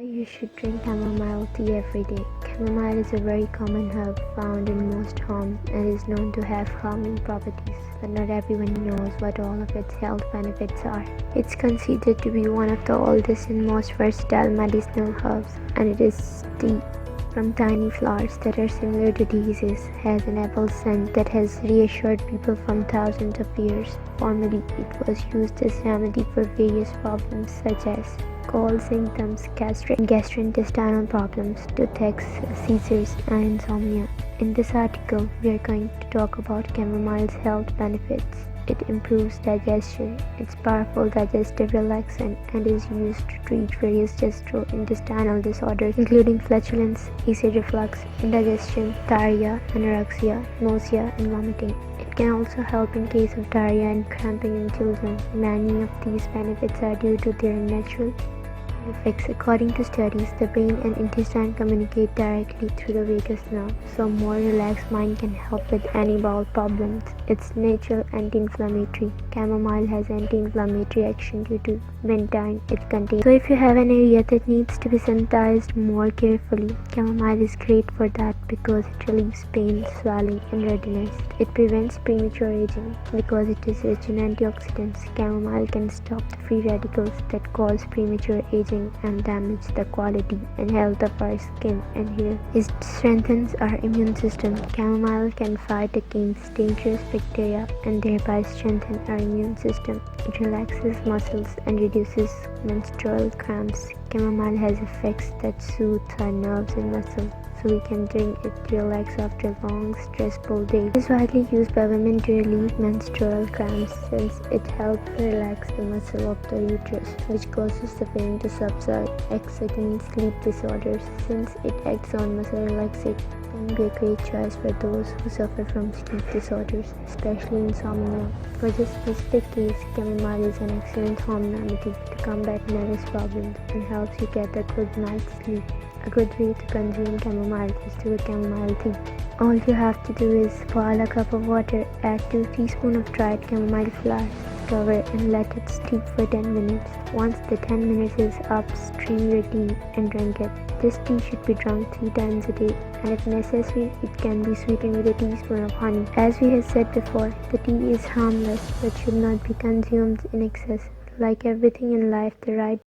Why you should drink chamomile tea every day. Chamomile is a very common herb found in most homes and is known to have calming properties, but not everyone knows what all of its health benefits are. It's considered to be one of the oldest and most versatile medicinal herbs, and it is tea from tiny flowers that are similar to daisies, has an apple scent that has reassured people from thousands of years. Formerly, it was used as remedy for various problems such as cold symptoms, gastrointestinal problems, toothaches, seizures, and insomnia. In this article, we are going to talk about chamomile's health benefits. It improves digestion. It's powerful digestive relaxant and is used to treat various gastrointestinal disorders including flatulence, acid reflux, indigestion, diarrhea, anorexia, nausea, and vomiting. It can also help in case of diarrhea and cramping in children. Many of these benefits are due to their natural effects. According to studies, the brain and intestine communicate directly through the vagus nerve, so a more relaxed mind can help with any bowel problems. It's natural anti-inflammatory. Chamomile has anti-inflammatory action due to bentine it contains. So if you have an area that needs to be sanitized more carefully, chamomile is great for that because it relieves pain, swelling, and redness. It prevents premature aging because it is rich in antioxidants. Chamomile can stop the free radicals that cause premature aging and damage the quality and health of our skin and hair. It strengthens our immune system. Chamomile can fight against dangerous bacteria and thereby strengthen our immune system. It relaxes muscles and reduces menstrual cramps. Chamomile has effects that soothe our nerves and muscles, so we can drink it to relax after a long, stressful day. It is widely used by women to relieve menstrual cramps since it helps relax the muscle of the uterus, which causes the pain to subside. Exciting sleep disorders, since it acts on muscle relaxation, can be a great choice for those who suffer from sleep disorders, especially insomnia. For this specific case, chamomile is an excellent home remedy to combat nervous problems and helps you get a good night's sleep. A good way to consume chamomile is through chamomile tea. All you have to do is boil a cup of water, add 2 teaspoons of dried chamomile flowers, cover and let it steep for 10 minutes. Once the 10 minutes is up, strain your tea and drink it. This tea should be drunk 3 times a day, and if necessary, it can be sweetened with a teaspoon of honey. As we have said before, the tea is harmless but should not be consumed in excess. Like everything in life, the right